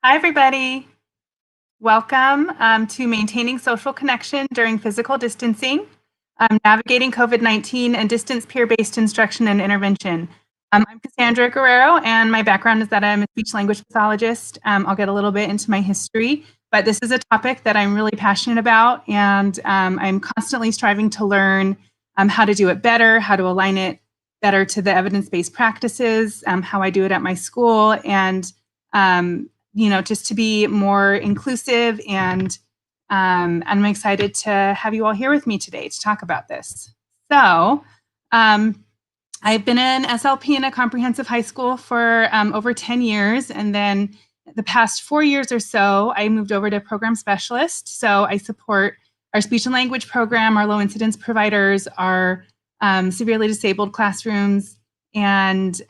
Hi, everybody. Welcome to Maintaining Social Connection During Physical Distancing, Navigating COVID-19 and Distance Peer-Based Instruction and Intervention. I'm Casandra Guerrero, and my background is that I'm a speech-language pathologist. I'll get a little bit into my history, but this is a topic that I'm really passionate about, and I'm constantly striving to learn how to do it better, how to align it better to the evidence-based practices, how I do it at my school, and just to be more inclusive, and I'm excited to have you all here with me today to talk about this. So I've been an SLP in a comprehensive high school for over 10 years, and then the past 4 years or so, I moved over to program specialist. So I support our speech and language program, our low incidence providers, our severely disabled classrooms, and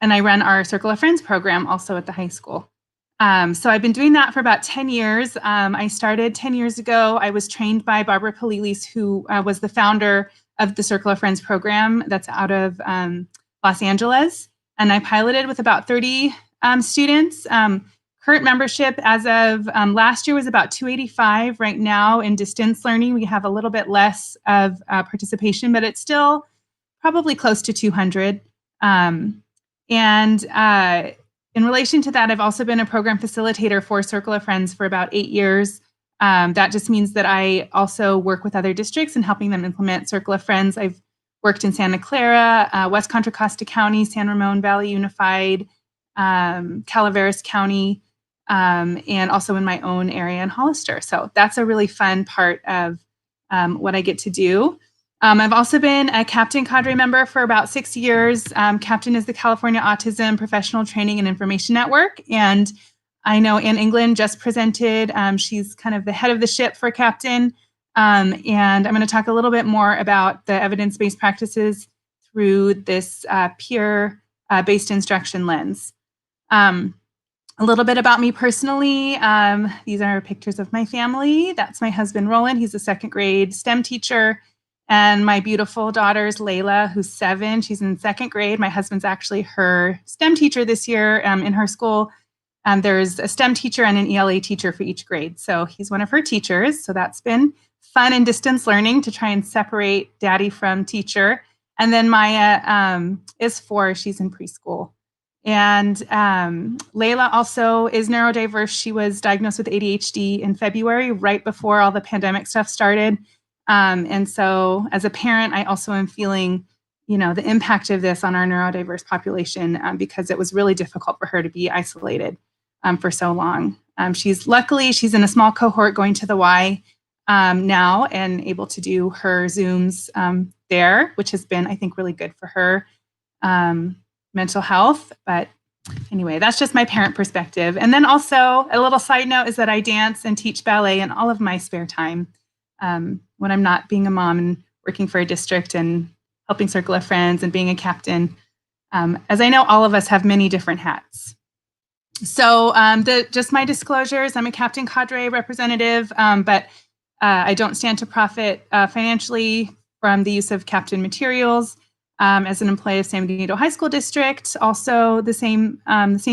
I run our Circle of Friends program also at the high school. So I've been doing that for about 10 years. I started 10 years ago. I was trained by Barbara Polilis, who was the founder of the Circle of Friends program that's out of Los Angeles. And I piloted with about 30 students. Current membership as of last year was about 285. Right now in distance learning, we have a little bit less of participation, but it's still probably close to 200. In relation to that, I've also been a program facilitator for Circle of Friends for about 8 years. That just means that I also work with other districts and helping them implement Circle of Friends. I've worked in Santa Clara, West Contra Costa County, San Ramon Valley Unified, Calaveras County, and also in my own area in Hollister. So that's a really fun part of what I get to do. I've also been a Captain cadre member for about 6 years. Captain is the California Autism Professional Training and Information Network. And I know Ann England just presented. She's kind of the head of the ship for Captain. And I'm going to talk a little bit more about the evidence-based practices through this peer-based instruction lens. A little bit about me personally. These are pictures of my family. That's my husband, Roland. He's a second grade STEM teacher. And my beautiful daughter's Layla, who's 7. She's in second grade. My husband's actually her STEM teacher this year in her school. There's a STEM teacher and an ELA teacher for each grade. So he's one of her teachers. So that's been fun in distance learning to try and separate daddy from teacher. And then Maya is 4. She's in preschool. And Layla also is neurodiverse. She was diagnosed with ADHD in February, right before all the pandemic stuff started. And so as a parent, I also am feeling, the impact of this on our neurodiverse population because it was really difficult for her to be isolated for so long. She's in a small cohort going to the Y now and able to do her Zooms there, which has been, I think, really good for her mental health. But anyway, that's just my parent perspective. And then also a little side note is that I dance and teach ballet in all of my spare time. When I'm not being a mom and working for a district and helping Circle of Friends and being a captain, as I know all of us have many different hats. So just my disclosures, I'm a Captain cadre representative, but I don't stand to profit financially from the use of Captain materials. As an employee of San Benito High School District, also the same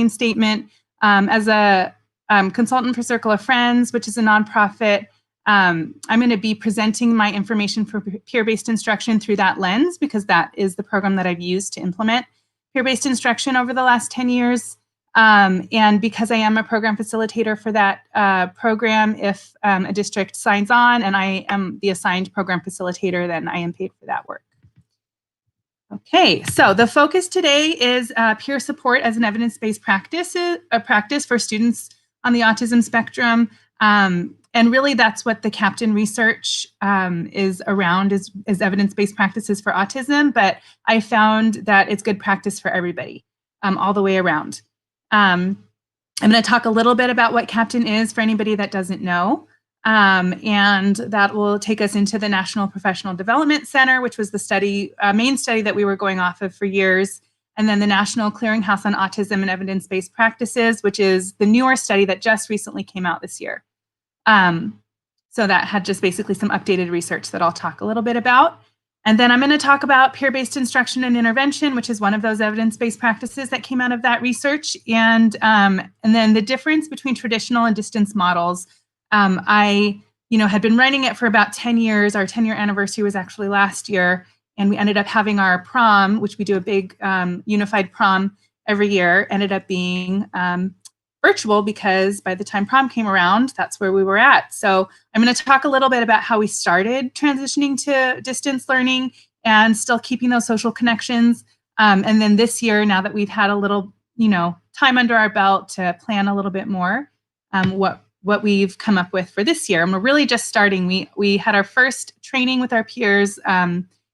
statement. As a consultant for Circle of Friends, which is a nonprofit, I'm going to be presenting my information for peer-based instruction through that lens because that is the program that I've used to implement peer-based instruction over the last 10 years. And because I am a program facilitator for that program, if a district signs on and I am the assigned program facilitator, then I am paid for that work. Okay, so the focus today is peer support as an evidence-based practice for students on the autism spectrum. And really, that's what the Captain research is around, is evidence-based practices for autism. But I found that it's good practice for everybody, all the way around. I'm going to talk a little bit about what Captain is for anybody that doesn't know. And that will take us into the National Professional Development Center, which was the main study that we were going off of for years. And then the National Clearinghouse on Autism and Evidence-Based Practices, which is the newer study that just recently came out this year. So that had just basically some updated research that I'll talk a little bit about. And then I'm going to talk about peer-based instruction and intervention, which is one of those evidence-based practices that came out of that research. And then the difference between traditional and distance models. I had been running it for about 10 years. Our 10-year anniversary was actually last year. And we ended up having our prom, which we do a big unified prom every year, ended up being virtual because by the time prom came around, that's where we were at. So I'm going to talk a little bit about how we started transitioning to distance learning and still keeping those social connections. And then this year, now that we've had a little, time under our belt to plan a little bit more, what we've come up with for this year. And we're really just starting. We had our first training with our peers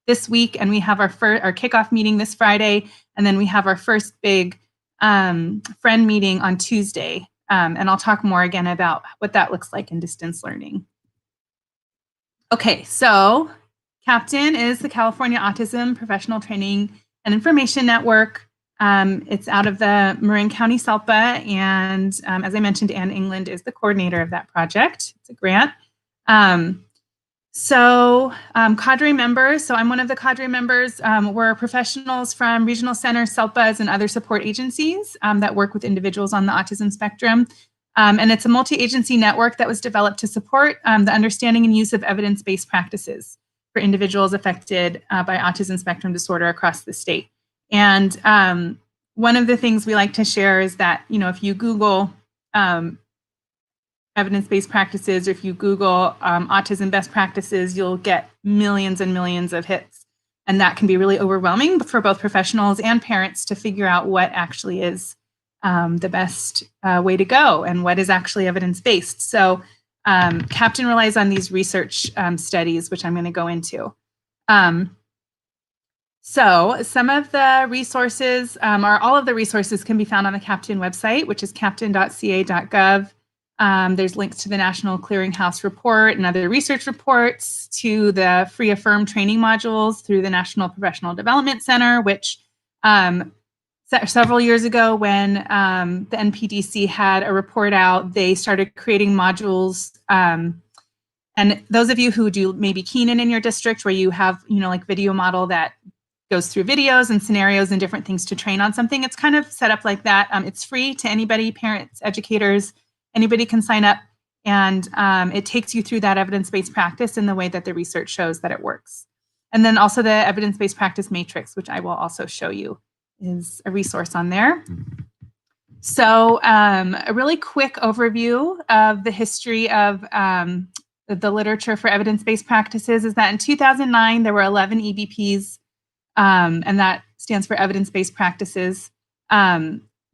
this week, and we have our kickoff meeting this Friday, and then we have our first big friend meeting on Tuesday. And I'll talk more again about what that looks like in distance learning. Okay, so CAPTAIN is the California Autism Professional Training and Information Network. It's out of the Marin County SELPA, and as I mentioned, Ann England is the coordinator of that project. It's a grant. Cadre members, so I'm one of the cadre members. We're professionals from regional centers, SELPAs, and other support agencies that work with individuals on the autism spectrum. And it's a multi-agency network that was developed to support the understanding and use of evidence-based practices for individuals affected by autism spectrum disorder across the state. And one of the things we like to share is that, if you Google evidence-based practices, or if you Google autism best practices, you'll get millions and millions of hits. And that can be really overwhelming for both professionals and parents to figure out what actually is the best way to go and what is actually evidence-based. So CAPTAIN relies on these research studies, which I'm going to go into. So some of the resources, or all of the resources, can be found on the CAPTAIN website, which is captain.ca.gov. There's links to the National Clearinghouse Report and other research reports, to the free Affirm training modules through the National Professional Development Center, which several years ago when the NPDC had a report out, they started creating modules. And those of you who do maybe Keenan in your district, where you have, like video model that goes through videos and scenarios and different things to train on something, it's kind of set up like that. It's free to anybody, parents, educators. Anybody can sign up, and it takes you through that evidence-based practice in the way that the research shows that it works. And then also the evidence-based practice matrix, which I will also show you, is a resource on there. So a really quick overview of the history of the literature for evidence-based practices is that in 2009, there were 11 EBPs, and that stands for evidence-based practices,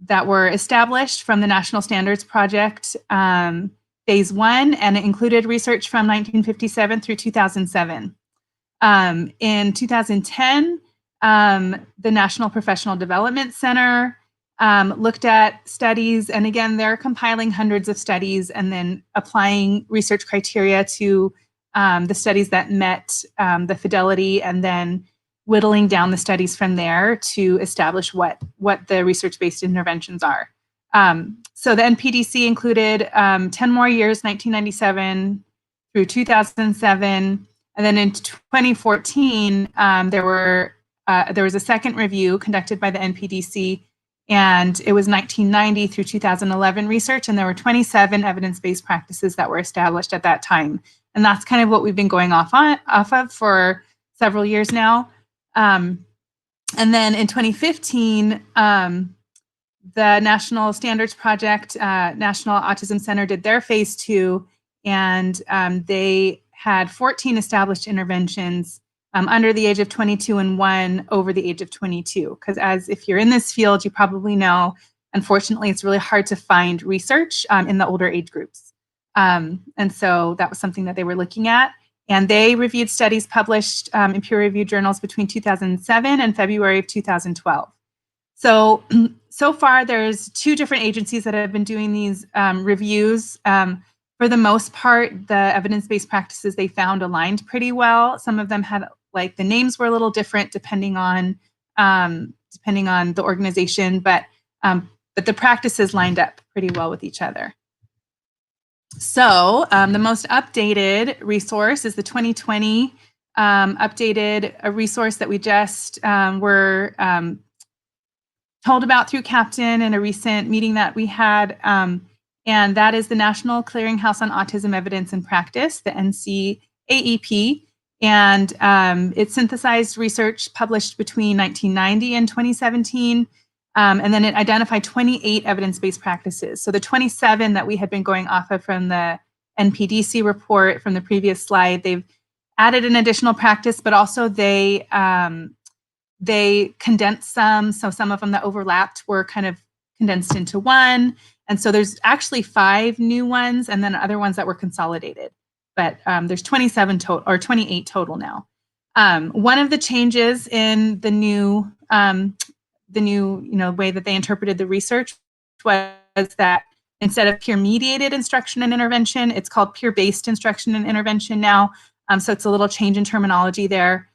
that were established from the National Standards Project, phase 1, and it included research from 1957 through 2007. In 2010, the National Professional Development Center looked at studies, and again, they're compiling hundreds of studies and then applying research criteria to the studies that met the fidelity, and then whittling down the studies from there to establish what the research-based interventions are. So the NPDC included 10 more years, 1997 through 2007. And then in 2014, there was a second review conducted by the NPDC, and it was 1990 through 2011 research, and there were 27 evidence-based practices that were established at that time. And that's kind of what we've been going off of for several years now. And then in 2015, the National Standards Project, National Autism Center did their phase 2, and they had 14 established interventions under the age of 22 and 1 over the age of 22. Because as if you're in this field, you probably know, unfortunately, it's really hard to find research in the older age groups. And so that was something that they were looking at. And they reviewed studies published in peer-reviewed journals between 2007 and February of 2012. So far, there's 2 different agencies that have been doing these reviews. For the most part, the evidence-based practices they found aligned pretty well. Some of them had, like, the names were a little different depending on the organization, but the practices lined up pretty well with each other. So the most updated resource is the 2020 updated a resource that we just were told about through Captain in a recent meeting that we had, and that is the National Clearinghouse on Autism Evidence and Practice, the NCAEP, and it synthesized research published between 1990 and 2017, and then it identified 28 evidence-based practices. So the 27 that we had been going off of from the NPDC report from the previous slide, they've added an additional practice, but also they condensed some. So some of them that overlapped were kind of condensed into one. And so there's actually 5 new ones and then other ones that were consolidated. But there's 27 total or 28 total now. One of the changes in the new way that they interpreted the research was that instead of peer-mediated instruction and intervention, it's called peer-based instruction and intervention now. So it's a little change in terminology there.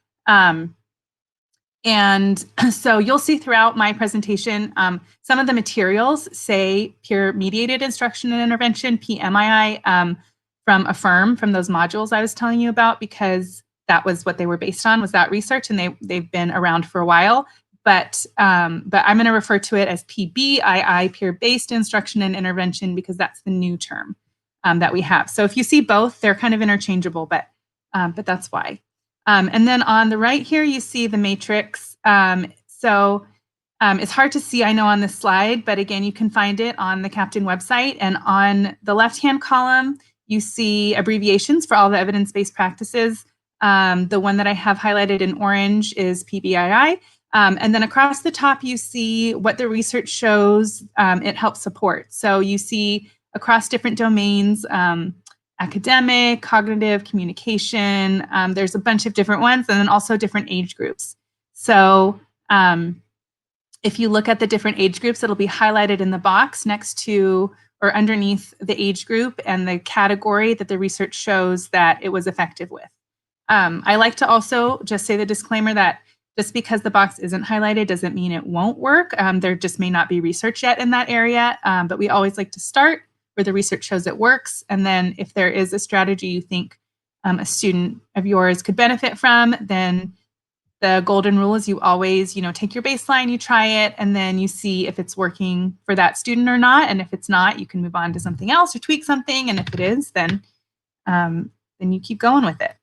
And so you'll see throughout my presentation, some of the materials say peer-mediated instruction and intervention, PMII, from Affirm, from those modules I was telling you about, because that was what they were based on, was that research, and they've been around for a while. But I'm going to refer to it as PBII, peer-based instruction and intervention, because that's the new term that we have. So if you see both, they're kind of interchangeable, but that's why. And then on the right here, you see the matrix. So it's hard to see, I know, on this slide, but again, you can find it on the Captain website. And on the left-hand column, you see abbreviations for all the evidence-based practices. The one that I have highlighted in orange is PBII. And then across the top, you see what the research shows it helps support. So you see across different domains, academic, cognitive, communication, there's a bunch of different ones, and then also different age groups. So if you look at the different age groups, it'll be highlighted in the box next to or underneath the age group and the category that the research shows that it was effective with. I like to also just say the disclaimer that just because the box isn't highlighted doesn't mean it won't work. There just may not be research yet in that area, but we always like to start where the research shows it works. And then if there is a strategy you think a student of yours could benefit from, then the golden rule is you always, take your baseline, you try it, and then you see if it's working for that student or not. And if it's not, you can move on to something else or tweak something. And if it is, then you keep going with it.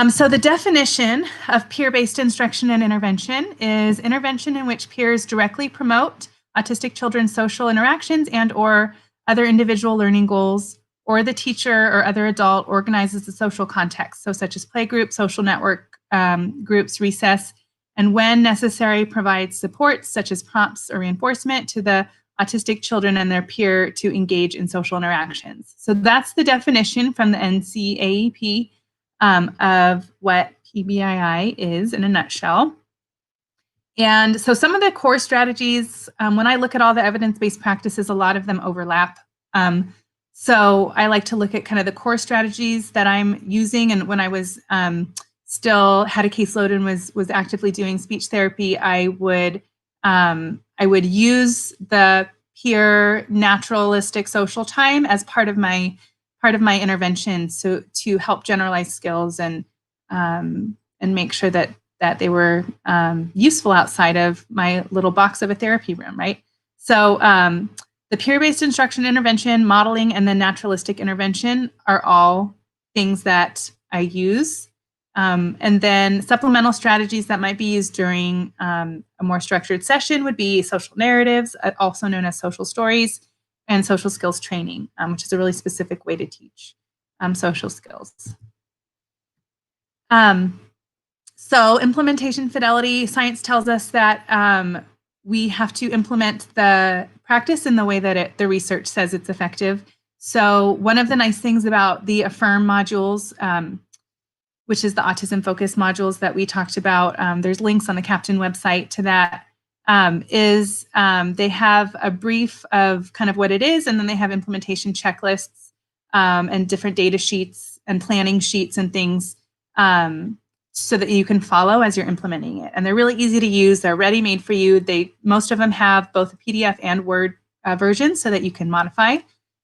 So the definition of peer-based instruction and intervention is intervention in which peers directly promote autistic children's social interactions and or other individual learning goals, or the teacher or other adult organizes the social context, so such as playgroup, social network groups, recess, and when necessary provides support such as prompts or reinforcement to the autistic children and their peer to engage in social interactions. So that's the definition from the NCAEP of what PBII is in a nutshell. And so some of the core strategies, when I look at all the evidence-based practices, a lot of them overlap. So I like to look at kind of the core strategies that I'm using. And when I was still had a caseload and was actively doing speech therapy, I would use the peer naturalistic social time as part of my intervention, so to help generalize skills and make sure that they were useful outside of my little box of a therapy room, right? So the peer-based instruction intervention, modeling, and then naturalistic intervention are all things that I use. And then supplemental strategies that might be used during a more structured session would be social narratives, also known as social stories, and social skills training, which is a really specific way to teach social skills. So implementation fidelity, science tells us that we have to implement the practice in the way that the research says it's effective. So one of the nice things about the Affirm modules, which is the autism focused modules that we talked about, there's links on the Captain website to that, is they have a brief of kind of what it is, and then they have implementation checklists and different data sheets and planning sheets and things so that you can follow as you're implementing it. And they're really easy to use. They're ready-made for you. Most of them have both a PDF and Word version so that you can modify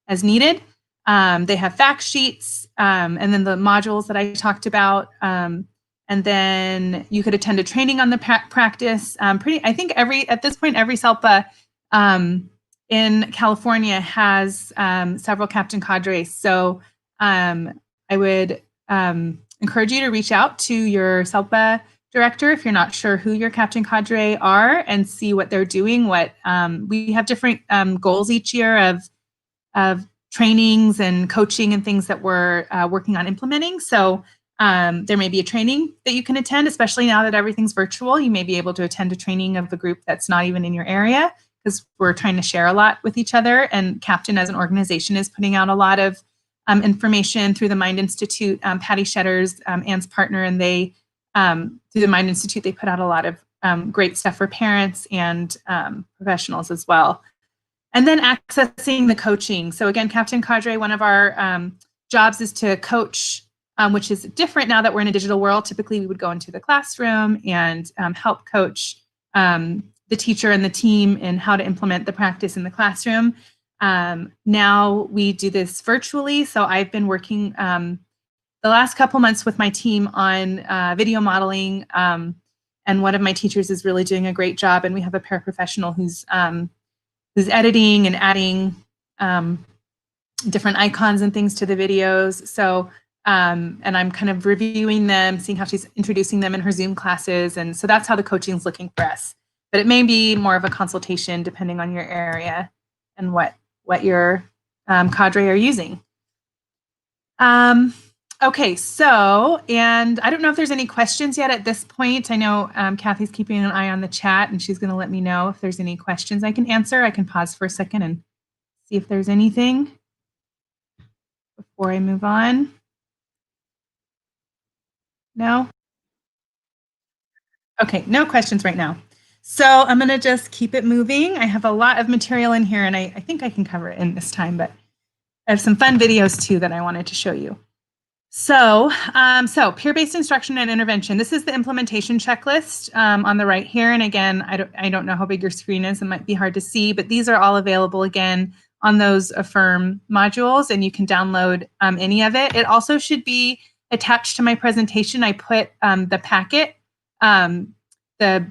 as needed. They have fact sheets, and then the modules that I talked about. And then you could attend a training on the practice. I think at this point, every SELPA in California has several captain cadres. So I would encourage you to reach out to your SELPA director if you're not sure who your captain cadre are, and see what they're doing. We have different goals each year of trainings and coaching and things that we're working on implementing. So there may be a training that you can attend, especially now that everything's virtual. You may be able to attend a training of a group that's not even in your area, because we're trying to share a lot with each other. And Captain as an organization is putting out a lot of information through the Mind Institute. Patty Shedder's Anne's partner, and they, through the Mind Institute, they put out a lot of great stuff for parents and professionals as well. And then accessing the coaching. So again, Captain Cadre, one of our jobs is to coach, which is different now that we're in a digital world. Typically, we would go into the classroom and help coach the teacher and the team in how to implement the practice in the classroom. Now we do this virtually. So I've been working the last couple months with my team on video modeling. And one of my teachers is really doing a great job. And we have a paraprofessional who's editing and adding different icons and things to the videos. So, and I'm kind of reviewing them, seeing how she's introducing them in her Zoom classes. And so that's how the coaching is looking for us. But it may be more of a consultation depending on your area and what your cadre are using. Okay, so, and I don't know if there's any questions yet at this point. I know Kathy's keeping an eye on the chat, and she's going to let me know if there's any questions I can answer. I can pause for a second and see if there's anything before I move on. No? Okay, no questions right now. So I'm going to just keep it moving. I have a lot of material in here, and I think I can cover it in this time, but I have some fun videos too that I wanted to show you. So peer-based instruction and intervention. This is the implementation checklist on the right here. And again, I don't know how big your screen is. It might be hard to see, but these are all available again on those Affirm modules, and you can download any of it. It also should be attached to my presentation. I put the packet.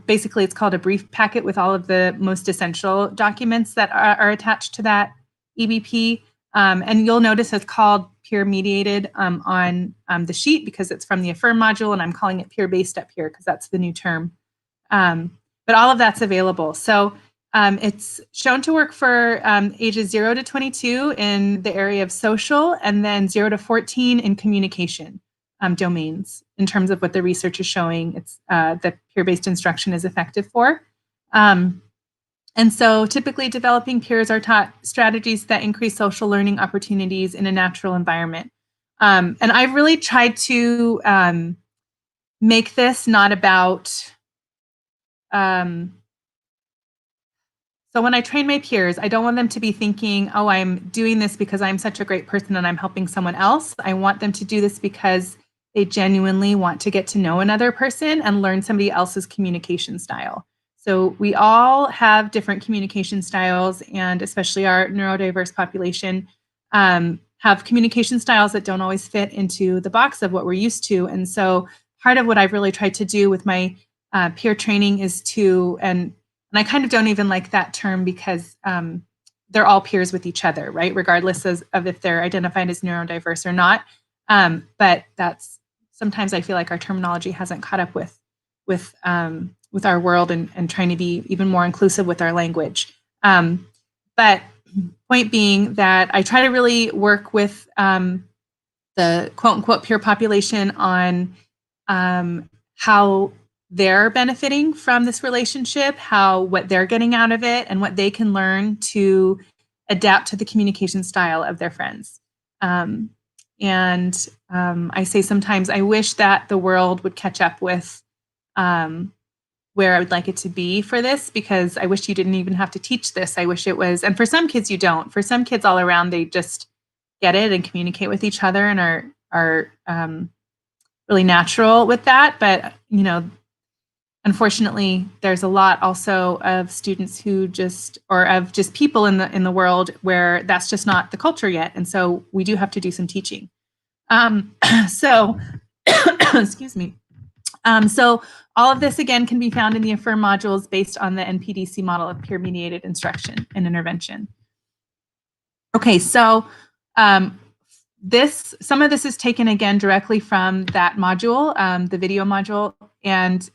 Basically, it's called a brief packet with all of the most essential documents that are attached to that EBP. And you'll notice it's called peer mediated on the sheet because it's from the Affirm module, and I'm calling it peer-based up here because that's the new term. But all of that's available. So it's shown to work for ages 0 to 22 in the area of social, and then 0 to 14 in communication domains. In terms of what the research is showing, it's that peer-based instruction is effective for. And so typically developing peers are taught strategies that increase social learning opportunities in a natural environment. And I've really tried to make this not about, so when I train my peers, I don't want them to be thinking, oh, I'm doing this because I'm such a great person and I'm helping someone else. I want them to do this because they genuinely want to get to know another person and learn somebody else's communication style. So we all have different communication styles, and especially our neurodiverse population have communication styles that don't always fit into the box of what we're used to. And so part of what I've really tried to do with my peer training is to, and I kind of don't even like that term because they're all peers with each other, right? Regardless of if they're identified as neurodiverse or not. But that's, sometimes I feel like our terminology hasn't caught up with our world and trying to be even more inclusive with our language. But point being that I try to really work with the quote unquote peer population on how they're benefiting from this relationship, what they're getting out of it, and what they can learn to adapt to the communication style of their friends. I say sometimes I wish that the world would catch up with where I would like it to be for this, because I wish you didn't even have to teach this. I wish it was, and for some kids you don't. For some kids all around, they just get it and communicate with each other and are really natural with that. But unfortunately, there's a lot also of students who of just people in the world where that's just not the culture yet. And so we do have to do some teaching. So, excuse me. So all of this, again, can be found in the Affirm modules based on the NPDC model of peer-mediated instruction and intervention. Okay, so some of this is taken, again, directly from that module, the video module, and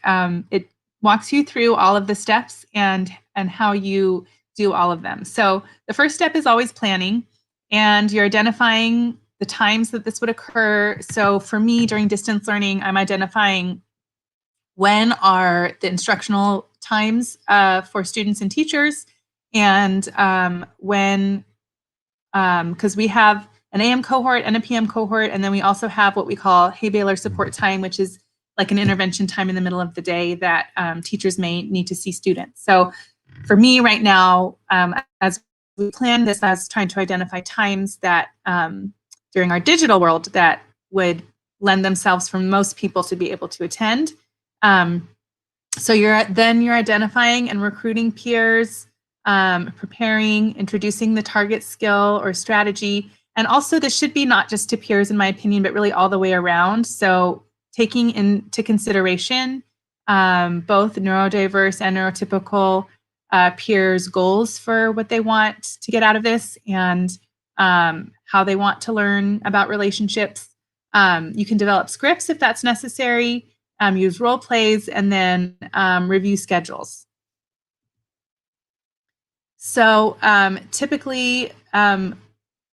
it walks you through all of the steps and how you do all of them. So the first step is always planning, and you're identifying the times that this would occur. So for me, during distance learning, I'm identifying when are the instructional times for students and teachers, and when, because we have an AM cohort and a PM cohort, and then we also have what we call Hey Baylor support time, which is like an intervention time in the middle of the day that teachers may need to see students. So for me right now, as we plan this, as trying to identify times that during our digital world that would lend themselves for most people to be able to attend. So you're identifying and recruiting peers, preparing, introducing the target skill or strategy. And also this should be not just to peers, in my opinion, but really all the way around. So taking into consideration both neurodiverse and neurotypical peers' goals for what they want to get out of this, and how they want to learn about relationships. You can develop scripts if that's necessary, use role plays, and then review schedules. So typically,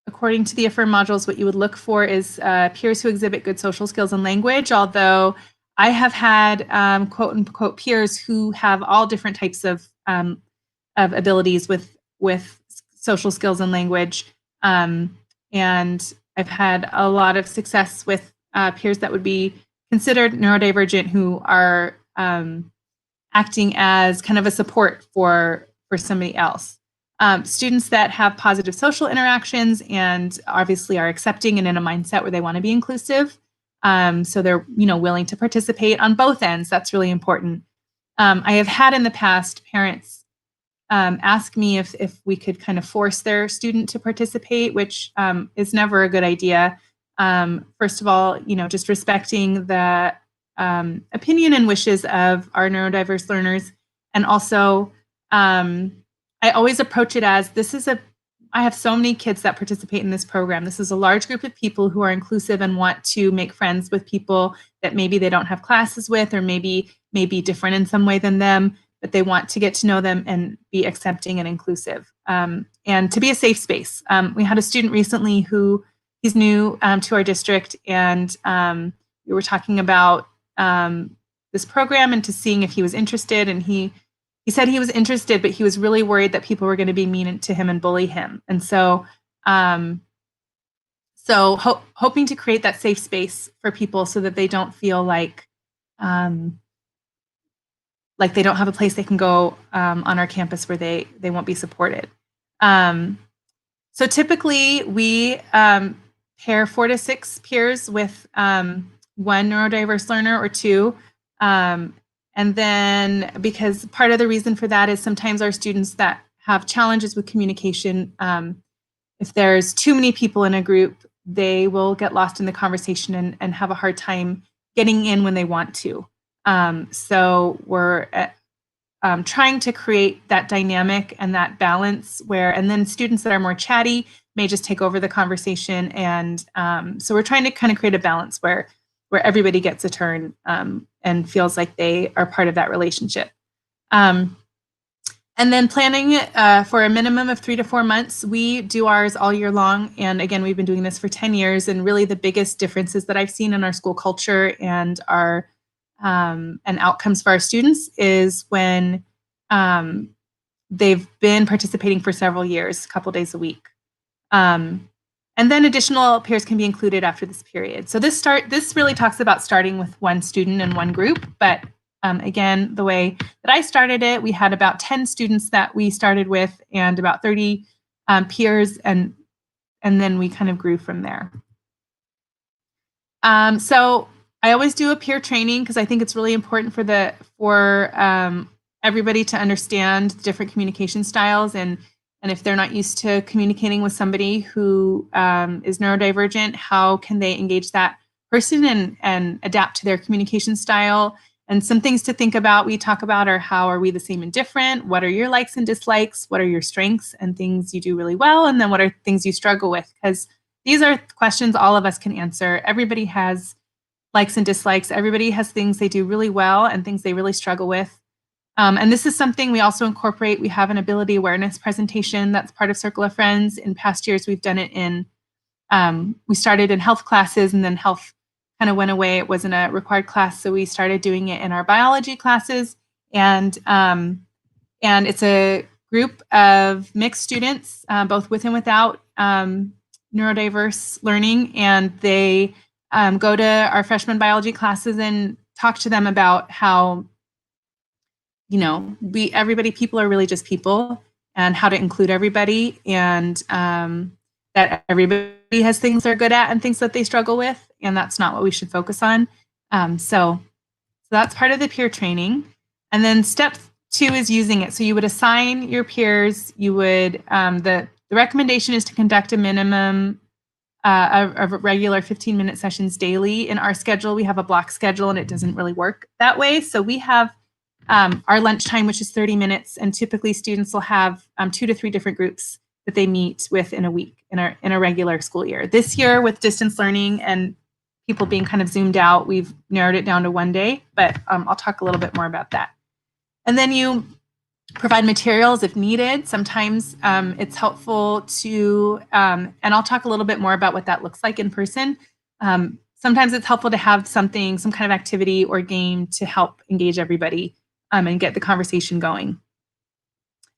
according to the Affirm modules, what you would look for is peers who exhibit good social skills and language, although I have had quote unquote peers who have all different types of abilities with social skills and language. And I've had a lot of success with peers that would be considered neurodivergent who are acting as kind of a support for somebody else. Students that have positive social interactions and obviously are accepting and in a mindset where they want to be inclusive. So they're willing to participate on both ends. That's really important. I have had in the past parents ask me if we could kind of force their student to participate, which is never a good idea. First of all, just respecting the opinion and wishes of our neurodiverse learners. And also, I always approach it as I have so many kids that participate in this program. This is a large group of people who are inclusive and want to make friends with people that maybe they don't have classes with, or maybe different in some way than them, but they want to get to know them and be accepting and inclusive, and to be a safe space. We had a student recently who he's new to our district, and we were talking about this program and to seeing if he was interested, and he said he was interested, but he was really worried that people were going to be mean to him and bully him. And so hoping to create that safe space for people so that they don't feel like they don't have a place they can go on our campus where they won't be supported. So typically we pair 4 to 6 peers with one neurodiverse learner or two. And then, because part of the reason for that is sometimes our students that have challenges with communication, if there's too many people in a group, they will get lost in the conversation and have a hard time getting in when they want to. So we're trying to create that dynamic and that balance and then students that are more chatty may just take over the conversation. And so we're trying to kind of create a balance where everybody gets a turn and feels like they are part of that relationship. And then planning for a minimum of 3 to 4 months. We do ours all year long. And again, we've been doing this for 10 years. And really the biggest differences that I've seen in our school culture and our and outcomes for our students is when they've been participating for several years, a couple days a week. And then additional peers can be included after this period. So this really talks about starting with one student and one group. But again, the way that I started it, we had about 10 students that we started with and about 30 peers, and then we kind of grew from there. So I always do a peer training because I think it's really important for everybody to understand different communication styles, and if they're not used to communicating with somebody who is neurodivergent, how can they engage that person and adapt to their communication style? And some things to think about, we talk about, are how are we the same and different? What are your likes and dislikes? What are your strengths and things you do really well? And then what are things you struggle with? Because these are questions all of us can answer. Everybody has likes and dislikes. Everybody has things they do really well and things they really struggle with. And this is something we also incorporate. We have an ability awareness presentation that's part of Circle of Friends. In past years, we've done it we started in health classes, and then health kind of went away. It wasn't a required class, so we started doing it in our biology classes. And it's a group of mixed students, both with and without neurodiverse learning, and they go to our freshman biology classes and talk to them about how, people are really just people, and how to include everybody, and that everybody has things they're good at and things that they struggle with, and that's not what we should focus on. So that's part of the peer training. And then step 2 is using it. So you would assign your peers. You would the recommendation is to conduct a minimum of regular 15-minute sessions daily. In our schedule, we have a block schedule, and it doesn't really work that way. So we have our lunchtime, which is 30 minutes, and typically students will have 2 to 3 different groups that they meet with in a week in a regular school year. This year, with distance learning and people being kind of zoomed out, we've narrowed it down to 1 day, but I'll talk a little bit more about that. And then you provide materials if needed. Sometimes it's helpful to, and I'll talk a little bit more about what that looks like in person. Sometimes it's helpful to have some kind of activity or game to help engage everybody and get the conversation going.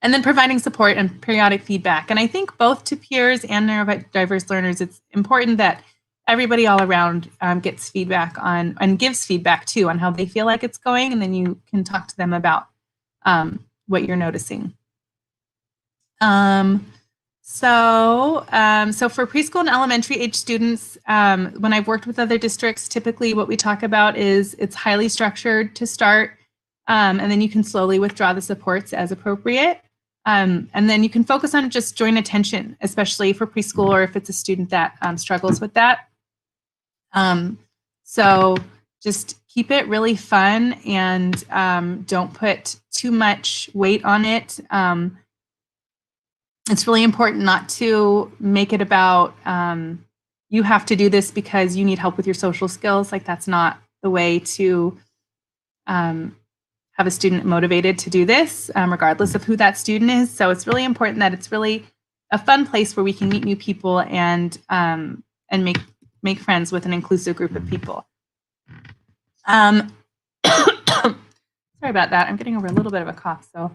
And then providing support and periodic feedback. And I think both to peers and neurodiverse learners, it's important that everybody all around gets feedback on, and gives feedback too, on how they feel like it's going. And then you can talk to them about what you're noticing. So for preschool and elementary age students, when I've worked with other districts, typically what we talk about is it's highly structured to start, and then you can slowly withdraw the supports as appropriate. And then you can focus on just joint attention, especially for preschool, or if it's a student that struggles with that. So just keep it really fun, and don't put too much weight on it. It's really important not to make it about you have to do this because you need help with your social skills. Like, that's not the way to have a student motivated to do this, regardless of who that student is. So it's really important that it's really a fun place where we can meet new people and make friends with an inclusive group of people. Sorry about that. I'm getting over a little bit of a cough, so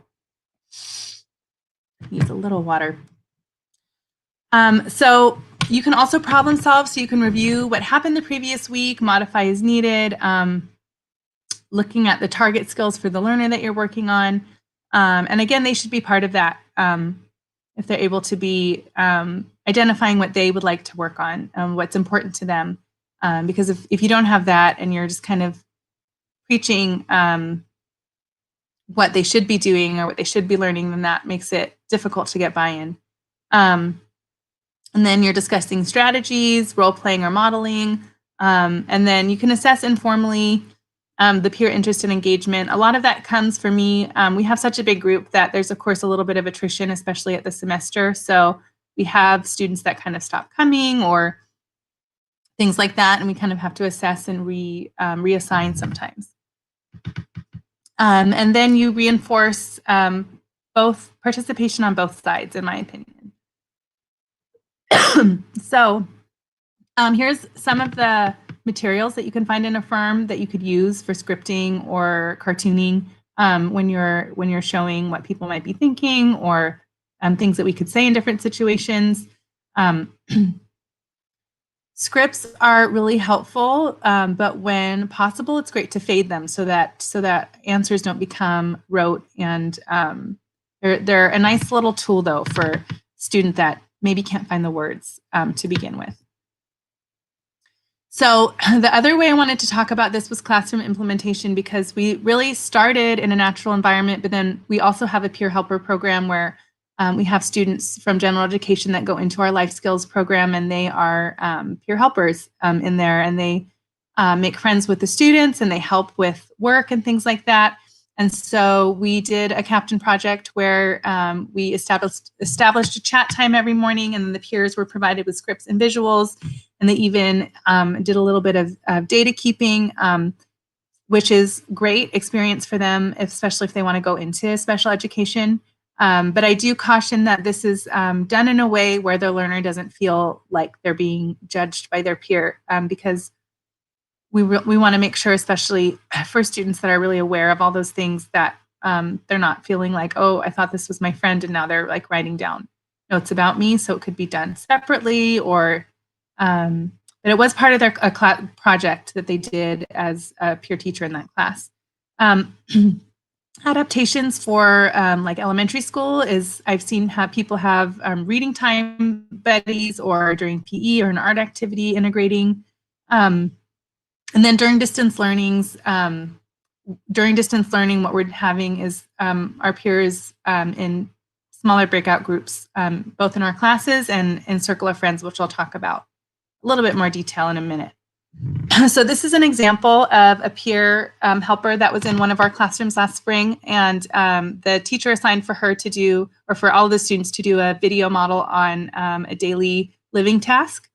needs a little water. So you can also problem solve. So you can review what happened the previous week, modify as needed, looking at the target skills for the learner that you're working on. And again, they should be part of that if they're able to be identifying what they would like to work on, what's important to them. Because if you don't have that and you're just kind of preaching what they should be doing or what they should be learning, then that makes it difficult to get buy-in. And then you're discussing strategies, role-playing or modeling, and then you can assess informally the peer interest and engagement. A lot of that comes for me. We have such a big group that there's, of course, a little bit of attrition, especially at the semester. So we have students that kind of stop coming or things like that, and we kind of have to assess and reassign sometimes. And then you reinforce both participation on both sides, in my opinion. So here's some of the materials that you can find in a firm that you could use for scripting or cartooning when you're showing what people might be thinking, or things that we could say in different situations. Scripts are really helpful, but when possible, it's great to fade them so that answers don't become rote. And they're a nice little tool, though, for a student that maybe can't find the words to begin with. So the other way I wanted to talk about this was classroom implementation, because we really started in a natural environment, but then we also have a peer helper program where we have students from general education that go into our life skills program, and they are peer helpers in there, and they make friends with the students, and they help with work and things like that. And so we did a captain project where we established a chat time every morning, and then the peers were provided with scripts and visuals, and they even did a little bit of data keeping, which is great experience for them, especially if they want to go into special education. But I do caution that this is done in a way where the learner doesn't feel like they're being judged by their peer, because we want to make sure, especially for students that are really aware of all those things, that they're not feeling like, oh, I thought this was my friend and now they're like writing down notes about me. So it could be done separately, or but it was part of their project that they did as a peer teacher in that class. Adaptations for like elementary school is I've seen people have reading time buddies, or during PE or an art activity integrating. And then during distance learning, what we're having is our peers in smaller breakout groups, both in our classes and in Circle of Friends, which I'll talk about a little bit more detail in a minute. So this is an example of a peer helper that was in one of our classrooms last spring, and the teacher assigned for her to do, or for all the students to do, a video model on a daily living task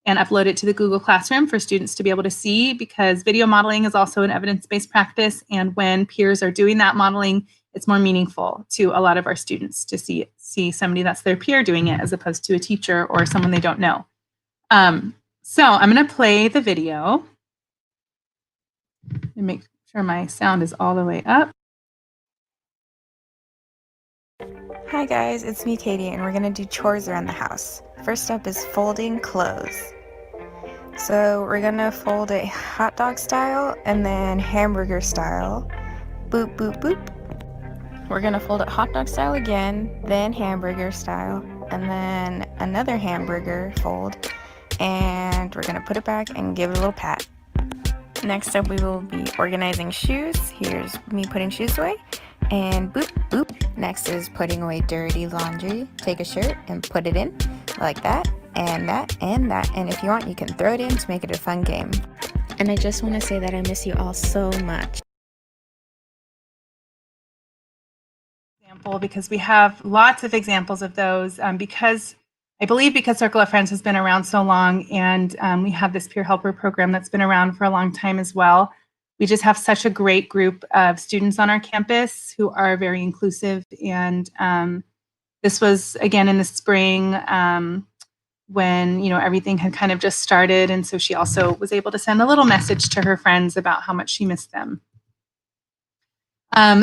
and upload it to the Google Classroom for students to be able to see, because video modeling is also an evidence-based practice, and when peers are doing that modeling, it's more meaningful to a lot of our students to see somebody that's their peer doing it, as opposed to a teacher or someone they don't know. So I'm going to play the video and make sure my sound is all the way up. Hi guys, it's me Katie, and we're gonna do chores around the house. First up is folding clothes. So we're gonna fold it hot dog style and then hamburger style. Boop, boop, boop. We're gonna fold it hot dog style again, then hamburger style, and then another hamburger fold, and we're gonna put it back and give it a little pat. Next up, we will be organizing shoes. Here's me putting shoes away. And boop, boop. Next is putting away dirty laundry. Take a shirt and put it in like that, and that, and that. And if you want, you can throw it in to make it a fun game. And I just want to say that I miss you all so much. Because we have lots of examples of those, because I believe because Circle of Friends has been around so long, and we have this peer helper program that's been around for a long time as well. We just have such a great group of students on our campus who are very inclusive. And this was, again, in the spring when, everything had kind of just started. And so she also was able to send a little message to her friends about how much she missed them.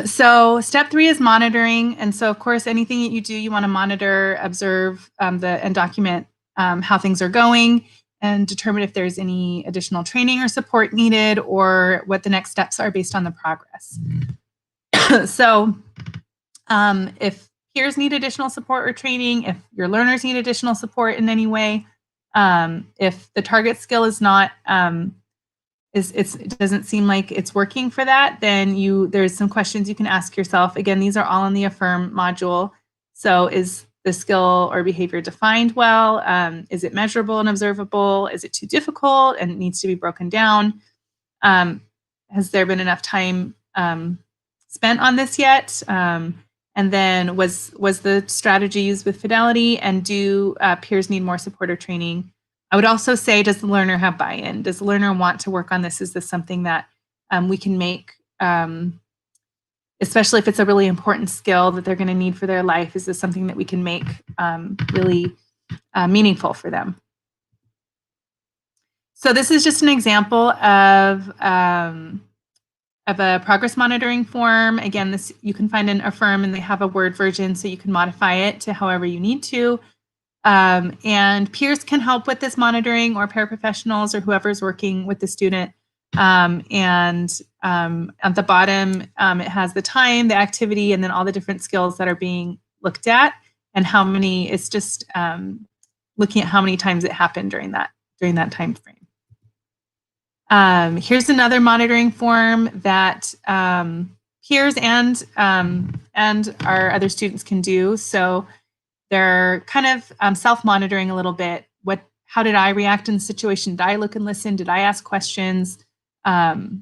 So step 3 is monitoring. And so, of course, anything that you do, you want to monitor, observe, and document how things are going, and determine if there's any additional training or support needed, or what the next steps are based on the progress. So if peers need additional support or training, if your learners need additional support in any way, if the target skill is not, it doesn't seem like it's working for that, then there's some questions you can ask yourself. Again, these are all in the Affirm module. So is the skill or behavior defined well? Is it measurable and observable? Is it too difficult and it needs to be broken down? Has there been enough time spent on this yet? And then was the strategy used with fidelity? And do peers need more support or training? I would also say, does the learner have buy-in? Does the learner want to work on this? Is this something that we can make, especially if it's a really important skill that they're going to need for their life? Is this something that we can make really meaningful for them? So this is just an example of a progress monitoring form. Again, this you can find in Affirm, and they have a Word version, so you can modify it to however you need to. And peers can help with this monitoring, or paraprofessionals, or whoever's working with the student. And at the bottom, it has the time, the activity, and then all the different skills that are being looked at, and how many. It's just looking at how many times it happened during that time frame. Here's another monitoring form that peers and our other students can do. So they're kind of self-monitoring a little bit. How did I react in the situation? Did I look and listen? Did I ask questions? Have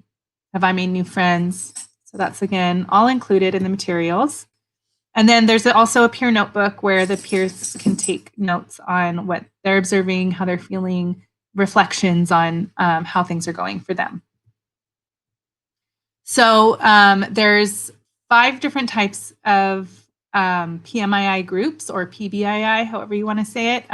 I made new friends? So that's, again, all included in the materials. And then there's also a peer notebook where the peers can take notes on what they're observing, how they're feeling, reflections on how things are going for them. So there's 5 different types of PMII groups, or PBII, however you want to say it,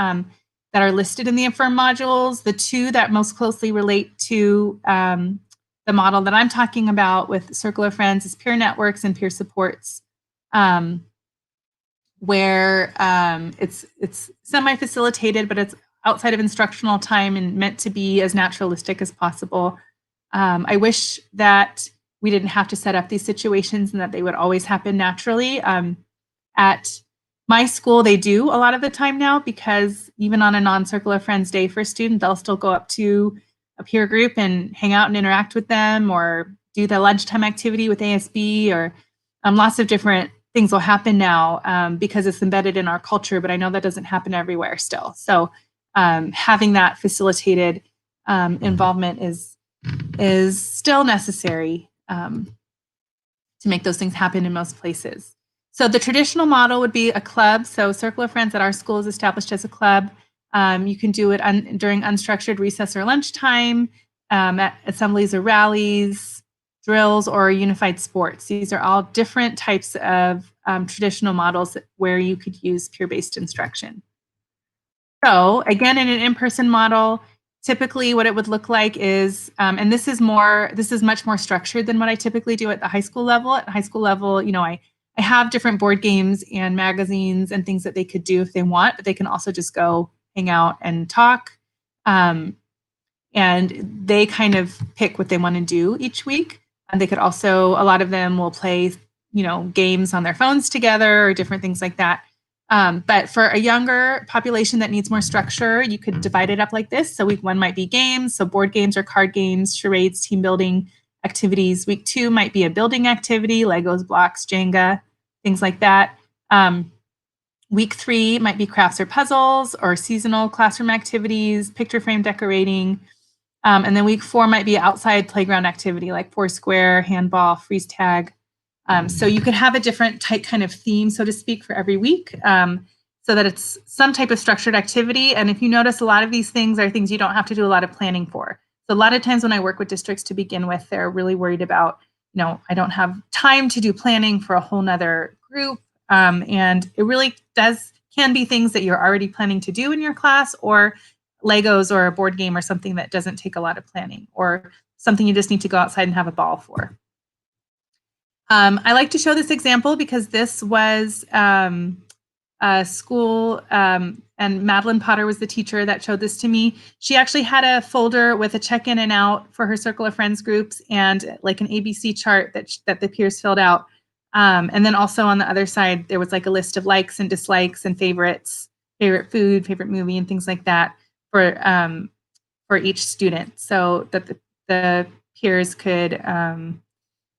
that are listed in the Affirm modules. The 2 that most closely relate to the model that I'm talking about with Circle of Friends is peer networks and peer supports, where it's semi-facilitated, but it's outside of instructional time and meant to be as naturalistic as possible. I wish that we didn't have to set up these situations and that they would always happen naturally. At my school, they do a lot of the time now, because even on a non-Circle of Friends day for a student, they'll still go up to a peer group and hang out and interact with them, or do the lunchtime activity with ASB, or lots of different things will happen now because it's embedded in our culture, but I know that doesn't happen everywhere still. So having that facilitated involvement is still necessary to make those things happen in most places. So the traditional model would be a club. So Circle of Friends at our school is established as a club. You can do it during unstructured recess or lunchtime, at assemblies or rallies, drills, or unified sports. These are all different types of traditional models where you could use peer-based instruction. So again, in an in-person model, typically what it would look like is, and this is much more structured than what I typically do at the high school level. At the high school level, you know, I have different board games and magazines and things that they could do if they want, but they can also just go hang out and talk. And they kind of pick what they want to do each week. And they could also, a lot of them will play, you know, games on their phones together or different things like that. But for a younger population that needs more structure, you could divide it up like this. So week 1 might be games, so board games or card games, charades, team building activities. Week 2 might be a building activity, Legos, blocks, Jenga, things like that. Week 3 might be crafts or puzzles, or seasonal classroom activities, picture frame decorating. And then week 4 might be outside playground activity like Foursquare, handball, freeze tag. So you could have a different type kind of theme, so to speak, for every week, so that it's some type of structured activity. And if you notice, a lot of these things are things you don't have to do a lot of planning for. So a lot of times when I work with districts to begin with, they're really worried about, you know, I don't have time to do planning for a whole nother group. And it really can be things that you're already planning to do in your class, or Legos or a board game or something that doesn't take a lot of planning, or something you just need to go outside and have a ball for. I like to show this example because this was a school, and Madeline Potter was the teacher that showed this to me. She actually had a folder with a check-in and out for her Circle of Friends groups, and like an ABC chart that the peers filled out. And then also on the other side, there was like a list of likes and dislikes and favorites, favorite food, favorite movie, and things like that for each student, so that the peers could,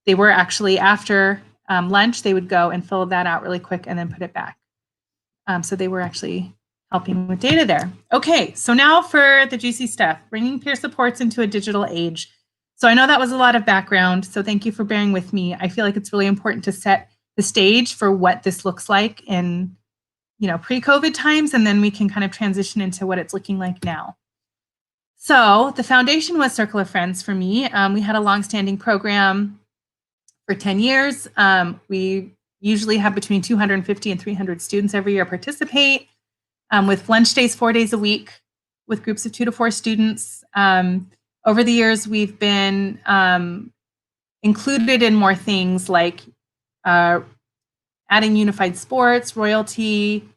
they were actually, after lunch, they would go and fill that out really quick and then put it back. So they were actually helping with data there. Okay, so now for the juicy stuff, bringing peer supports into a digital age. So I know that was a lot of background, so thank you for bearing with me. I feel like it's really important to set the stage for what this looks like in, you know, pre-COVID times, and then we can kind of transition into what it's looking like now. So the foundation was Circle of Friends for me. We had a longstanding program for 10 years. We usually have between 250 and 300 students every year participate, with lunch days 4 days a week with groups of 2 to 4 students. Over the years, we've been included in more things like adding unified sports, royalty,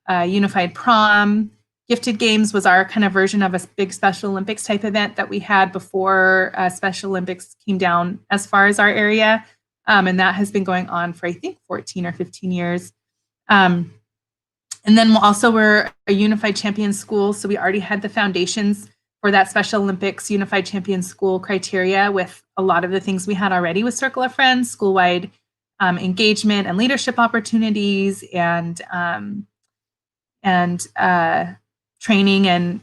unified prom. Gifted Games was our kind of version of a big Special Olympics type event that we had before Special Olympics came down as far as our area. And that has been going on for, I think, 14 or 15 years. And then also we're a unified champion school, so we already had the foundations for that Special Olympics Unified Champion School criteria with a lot of the things we had already with Circle of Friends, school-wide engagement and leadership opportunities, and training and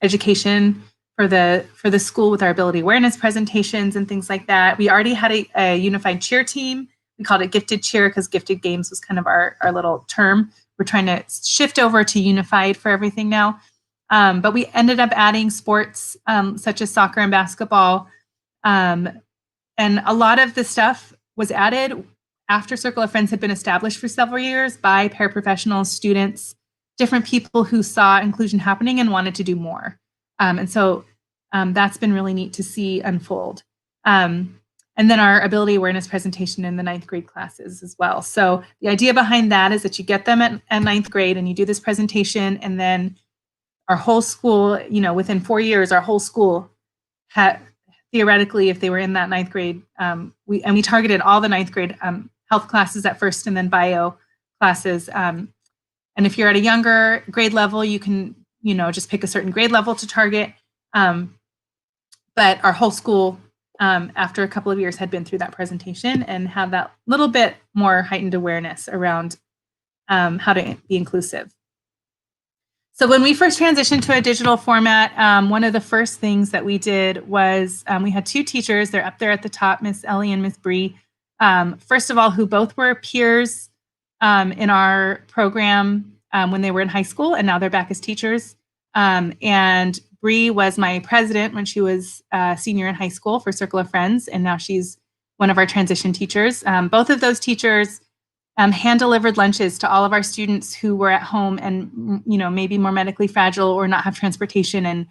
education for the school with our ability awareness presentations and things like that. We already had a unified cheer team. We called it Gifted Cheer because Gifted Games was kind of our little term. We're trying to shift over to unified for everything now. But we ended up adding sports such as soccer and basketball. And a lot of the stuff was added after Circle of Friends had been established for several years by paraprofessionals, students, different people who saw inclusion happening and wanted to do more. And so that's been really neat to see unfold. And then our ability awareness presentation in the 9th grade classes as well. So the idea behind that is that you get them at 9th grade and you do this presentation, and then our whole school, within 4 years, our whole school had, theoretically, if they were in that 9th grade, we targeted all the 9th grade health classes at first and then bio classes. And if you're at a younger grade level, you can, just pick a certain grade level to target. But our whole school, after a couple of years, had been through that presentation and have that little bit more heightened awareness around how to be inclusive. So when we first transitioned to a digital format, one of the first things that we did was we had 2 teachers. They're up there at the top, Miss Ellie and Miss Bree. First of all, who both were peers in our program when they were in high school, and now they're back as teachers. And Bree was my president when she was a senior in high school for Circle of Friends, and now she's one of our transition teachers. Both of those teachers hand-delivered lunches to all of our students who were at home and, maybe more medically fragile or not have transportation, and,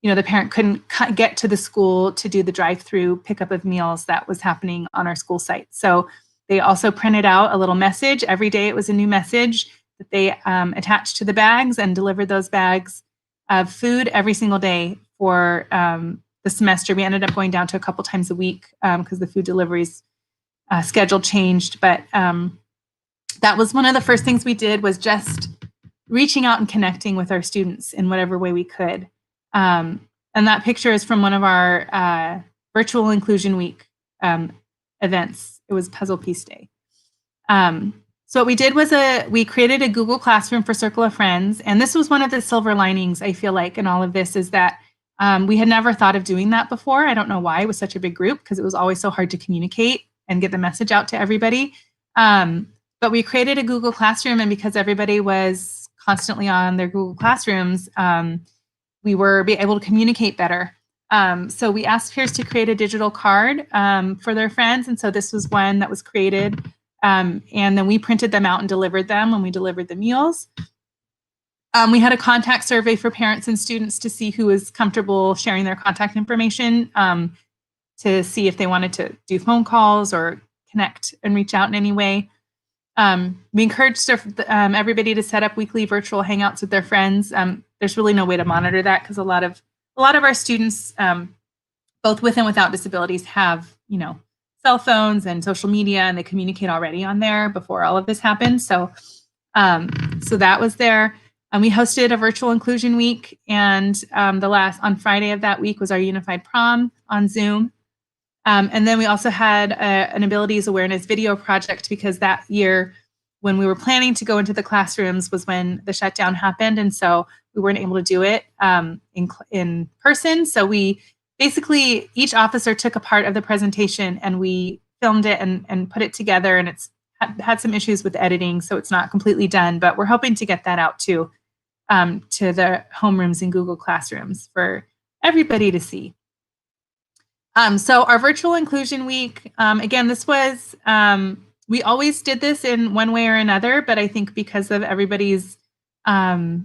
the parent couldn't get to the school to do the drive-through pickup of meals that was happening on our school site. So they also printed out a little message. Every day it was a new message that they attached to the bags and delivered those bags of food every single day for the semester. We ended up going down to a couple times a week because the food deliveries schedule changed. But that was one of the first things we did, was just reaching out and connecting with our students in whatever way we could. And that picture is from one of our virtual inclusion week events. It was Puzzle Piece Day. So what we did was we created a Google Classroom for Circle of Friends. And this was one of the silver linings, I feel like, in all of this, is that we had never thought of doing that before. I don't know why. It was such a big group because it was always so hard to communicate and get the message out to everybody. But we created a Google Classroom, and because everybody was constantly on their Google Classrooms, we were able to communicate better. So we asked peers to create a digital card for their friends. And so this was one that was created. And then we printed them out and delivered them when we delivered the meals. We had a contact survey for parents and students to see who was comfortable sharing their contact information, to see if they wanted to do phone calls or connect and reach out in any way. We encouraged everybody to set up weekly virtual hangouts with their friends. There's really no way to monitor that because a lot of our students, both with and without disabilities, have cell phones and social media, and they communicate already on there before all of this happened. So that was there. We hosted a virtual inclusion week, and on Friday of that week was our unified prom on Zoom. And then we also had an abilities awareness video project, because that year when we were planning to go into the classrooms was when the shutdown happened. And so we weren't able to do it in person. So we basically, each officer took a part of the presentation and we filmed it and put it together, and it's had some issues with editing, so it's not completely done, but we're hoping to get that out too, to the homerooms and Google Classrooms for everybody to see. So our virtual inclusion week, again, this was, we always did this in one way or another, but I think because of everybody's kind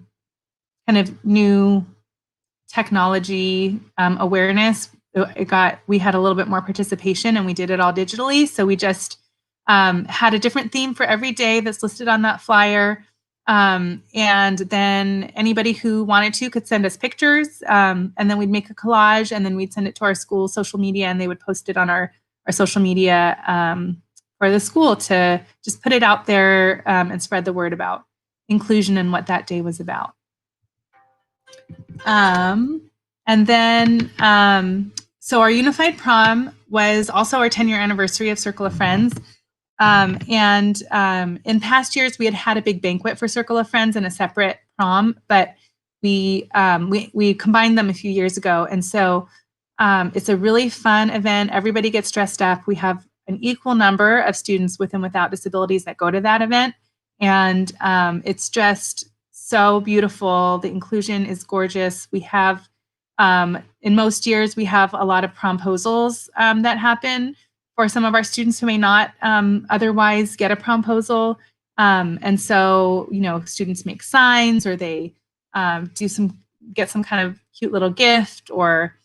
of new technology awareness, we had a little bit more participation, and we did it all digitally. So we just had a different theme for every day that's listed on that flyer. And then anybody who wanted to could send us pictures, and then we'd make a collage, and then we'd send it to our school social media, and they would post it on our social media for the school to just put it out there and spread the word about inclusion and what that day was about. And then, so our unified prom was also our 10-year anniversary of Circle of Friends. In past years, we had a big banquet for Circle of Friends and a separate prom, but we combined them a few years ago. And so it's a really fun event. Everybody gets dressed up. We have an equal number of students with and without disabilities that go to that event. And it's just so beautiful. The inclusion is gorgeous. We have, in most years, we have a lot of promposals that happen for some of our students who may not otherwise get a promposal. And so, you know, students make signs, or they get some kind of cute little gift, or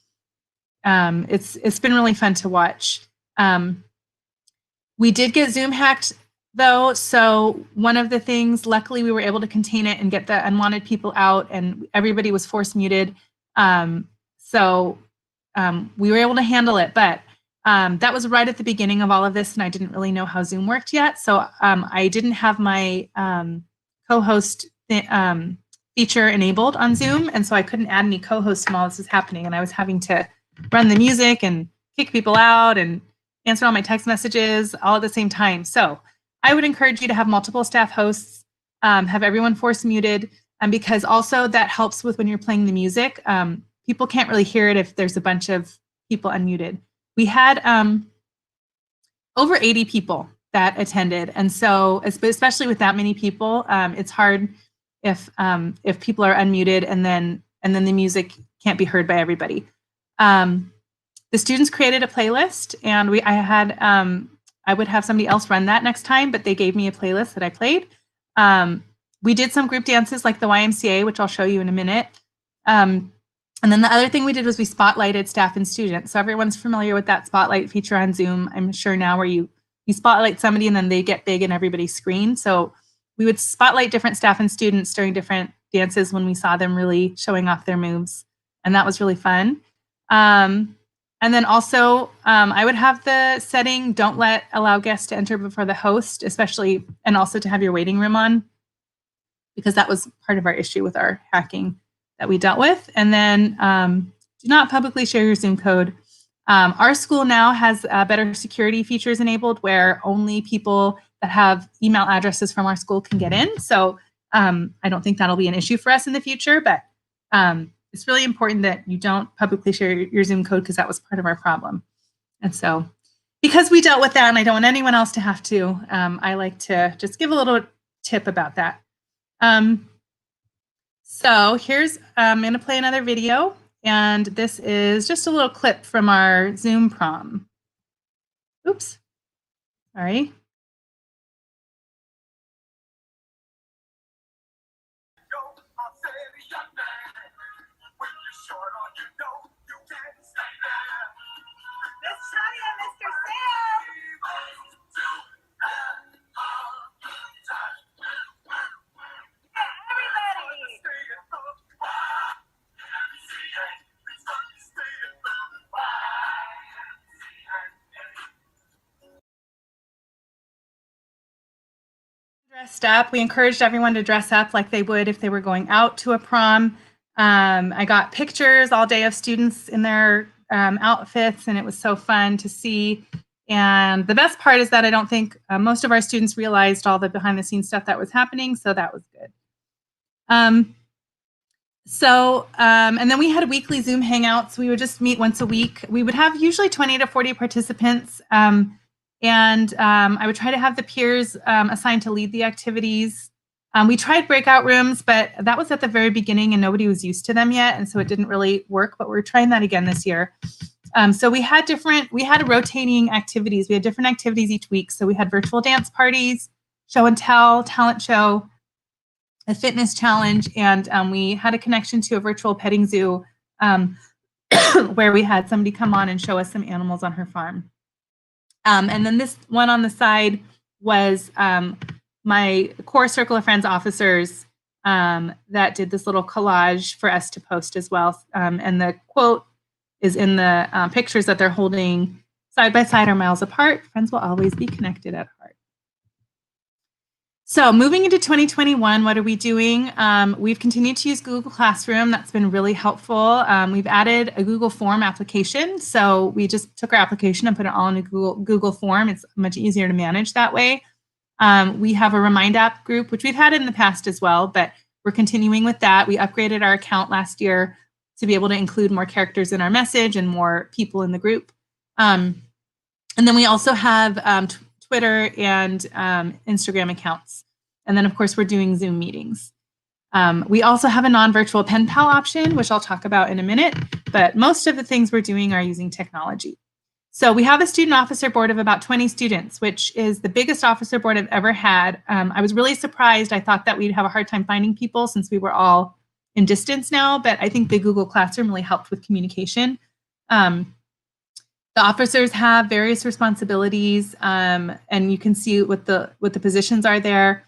it's been really fun to watch. We did get Zoom hacked though. So one of the things, luckily we were able to contain it and get the unwanted people out, and everybody was force muted. So we were able to handle it, but that was right at the beginning of all of this, and I didn't really know how Zoom worked yet. So I didn't have my co-host feature enabled on Zoom, and so I couldn't add any co-hosts while this was happening, and I was having to run the music and kick people out and answer all my text messages all at the same time. So I would encourage you to have multiple staff hosts, have everyone force muted, because also that helps with when you're playing the music. People can't really hear it if there's a bunch of people unmuted. We had over 80 people that attended, and so especially with that many people, it's hard if people are unmuted and then the music can't be heard by everybody. The students created a playlist, and I would have somebody else run that next time, but they gave me a playlist that I played. We did some group dances like the YMCA, which I'll show you in a minute. And then the other thing we did was we spotlighted staff and students. So everyone's familiar with that spotlight feature on Zoom, I'm sure now, where you spotlight somebody and then they get big in everybody's screen. So we would spotlight different staff and students during different dances when we saw them really showing off their moves. And that was really fun. And then also, I would have the setting, don't allow guests to enter before the host, especially, and also to have your waiting room on, because that was part of our issue with our hacking that we dealt with. And then do not publicly share your Zoom code. Our school now has better security features enabled, where only people that have email addresses from our school can get in. So I don't think that'll be an issue for us in the future, but it's really important that you don't publicly share your Zoom code, because that was part of our problem. And so because we dealt with that and I don't want anyone else to have to, I like to just give a little tip about that. So here's, I'm going to play another video, and this is just a little clip from our Zoom prom. Oops, sorry. Dressed up. We encouraged everyone to dress up like they would if they were going out to a prom. I got pictures all day of students in their outfits, and it was so fun to see. And the best part is that I don't think most of our students realized all the behind the scenes stuff that was happening, so that was good. And then we had weekly Zoom hangouts. We would just meet once a week. We would have usually 20 to 40 participants. I would try to have the peers assigned to lead the activities. We tried breakout rooms, but that was at the very beginning and nobody was used to them yet. And so it didn't really work, but we're trying that again this year. So we had rotating activities. We had different activities each week. So we had virtual dance parties, show and tell, talent show, a fitness challenge, and we had a connection to a virtual petting zoo where we had somebody come on and show us some animals on her farm. And then this one on the side was my core Circle of Friends officers that did this little collage for us to post as well. And the quote is in the pictures that they're holding side by side or miles apart. Friends will always be connected at heart. So moving into 2021, what are we doing? We've continued to use Google Classroom. That's been really helpful. We've added a Google Form application. So we just took our application and put it all in a Google Form. It's much easier to manage that way. We have a Remind app group, which we've had in the past as well, but we're continuing with that. We upgraded our account last year to be able to include more characters in our message and more people in the group. And then we also have Twitter and Instagram accounts. And then, of course, we're doing Zoom meetings. We also have a non-virtual pen pal option, which I'll talk about in a minute, but most of the things we're doing are using technology. So we have a student officer board of about 20 students, which is the biggest officer board I've ever had. I was really surprised. I thought that we'd have a hard time finding people since we were all in distance now, but I think the Google Classroom really helped with communication. The officers have various responsibilities, and you can see what the positions are there.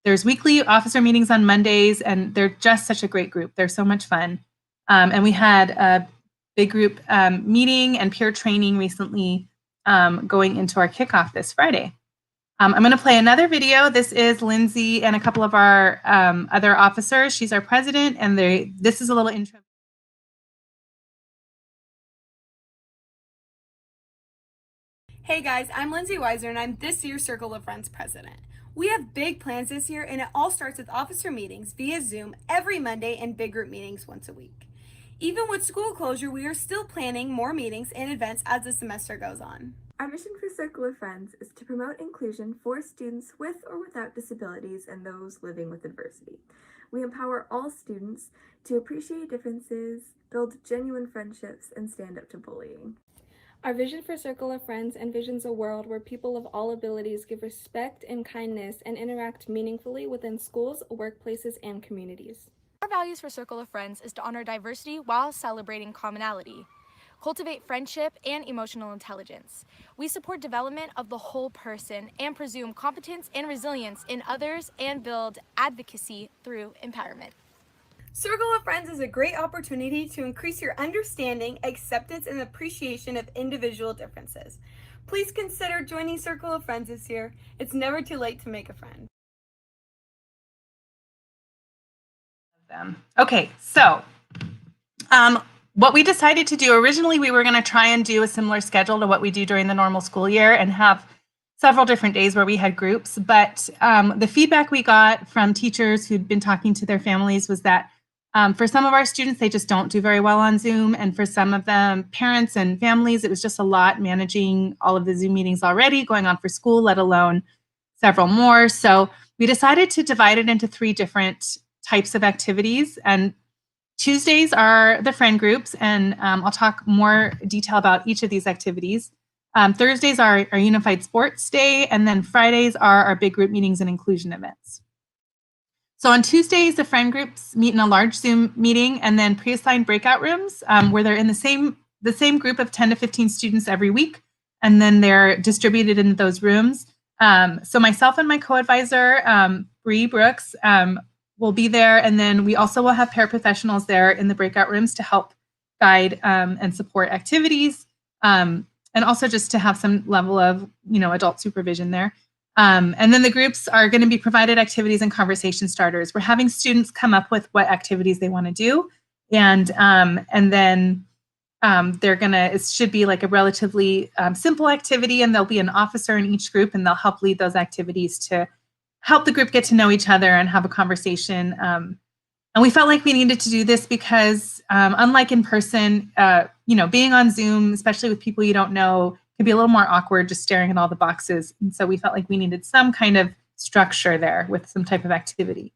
There's weekly officer meetings on Mondays, and they're just such a great group. They're so much fun. And we had a big group meeting and peer training recently going into our kickoff this Friday. I'm going to play another video. This is Lindsay and a couple of our other officers. She's our president, and this is a little intro. Hey guys, I'm Lindsay Weiser and I'm this year's Circle of Friends president. We have big plans this year and it all starts with officer meetings via Zoom every Monday and big group meetings once a week. Even with school closure, we are still planning more meetings and events as the semester goes on. Our mission for Circle of Friends is to promote inclusion for students with or without disabilities and those living with adversity. We empower all students to appreciate differences, build genuine friendships, and stand up to bullying. Our vision for Circle of Friends envisions a world where people of all abilities give respect and kindness and interact meaningfully within schools, workplaces, and communities. Our values for Circle of Friends is to honor diversity while celebrating commonality, cultivate friendship and emotional intelligence. We support development of the whole person and presume competence and resilience in others and build advocacy through empowerment. Circle of Friends is a great opportunity to increase your understanding, acceptance, and appreciation of individual differences. Please consider joining Circle of Friends this year. It's never too late to make a friend. Okay, so what we decided to do originally, we were going to try and do a similar schedule to what we do during the normal school year and have several different days where we had groups. But the feedback we got from teachers who'd been talking to their families was that for some of our students, they just don't do very well on Zoom. And for some of them, parents and families, it was just a lot managing all of the Zoom meetings already going on for school, let alone several more. So we decided to divide it into 3 different types of activities. And Tuesdays are the friend groups, and I'll talk more detail about each of these activities. Thursdays are our Unified Sports Day, and then Fridays are our big group meetings and inclusion events. So on Tuesdays, the friend groups meet in a large Zoom meeting and then pre-assigned breakout rooms where they're in the same group of 10 to 15 students every week, and then they're distributed into those rooms. So myself and my co-advisor, Bree Brooks, will be there, and then we also will have paraprofessionals there in the breakout rooms to help guide and support activities, and also just to have some level of adult supervision there. And then the groups are going to be provided activities and conversation starters. We're having students come up with what activities they want to do, and then it should be like a relatively simple activity, and there'll be an officer in each group, and they'll help lead those activities to help the group get to know each other and have a conversation. And we felt like we needed to do this because unlike in person, being on Zoom, especially with people you don't know, can be a little more awkward just staring at all the boxes. And so we felt like we needed some kind of structure there with some type of activity.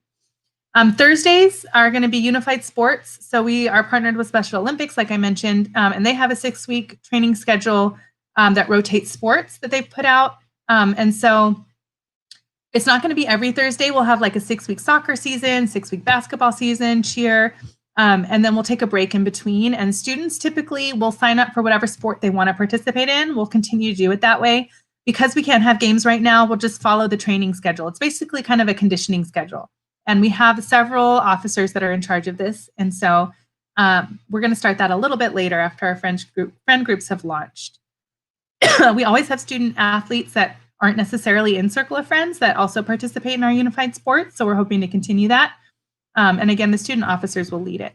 Thursdays are going to be unified sports. So we are partnered with Special Olympics, like I mentioned, and they have a 6-week training schedule that rotates sports that they've put out. And so it's not going to be every Thursday. We'll have like a 6-week soccer season, 6-week basketball season, cheer, and then we'll take a break in between. And students typically will sign up for whatever sport they want to participate in. We'll continue to do it that way. Because we can't have games right now, we'll just follow the training schedule. It's basically kind of a conditioning schedule. And we have several officers that are in charge of this. And so we're going to start that a little bit later after our friend groups have launched. We always have student athletes that aren't necessarily in Circle of Friends that also participate in our unified sports. So we're hoping to continue that. And again, the student officers will lead it.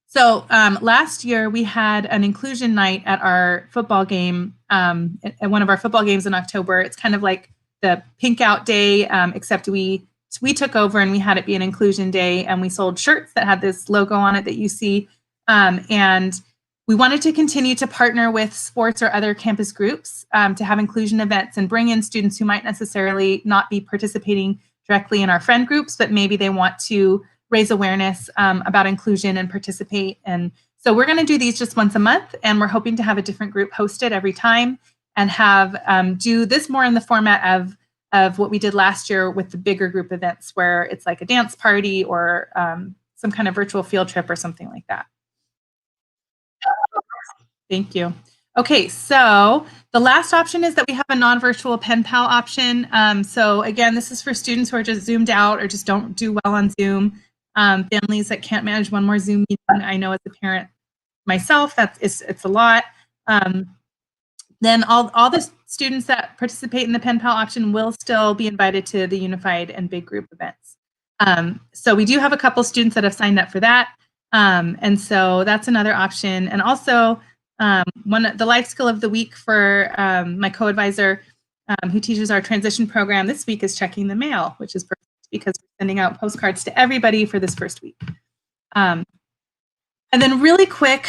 So last year we had an inclusion night at our football game, at one of our football games in October. It's kind of like the Pink Out Day, except we took over and we had it be an inclusion day, and we sold shirts that had this logo on it that you see. And we wanted to continue to partner with sports or other campus groups to have inclusion events and bring in students who might necessarily not be participating directly in our friend groups, but maybe they want to raise awareness about inclusion and participate. And so we're going to do these just once a month, and we're hoping to have a different group host it every time and have do this more in the format of what we did last year with the bigger group events, where it's like a dance party or some kind of virtual field trip or something like that. Thank you. Okay, so the last option is that we have a non-virtual pen pal option. So again, this is for students who are just zoomed out or just don't do well on Zoom. Families that can't manage one more Zoom meeting. I know as a parent myself, it's a lot. Then all the students that participate in the pen pal option will still be invited to the unified and big group events. So we do have a couple students that have signed up for that. And so that's another option. And also the life skill of the week for my co-advisor who teaches our transition program this week is checking the mail, which is perfect because we're sending out postcards to everybody for this first week. And then really quick,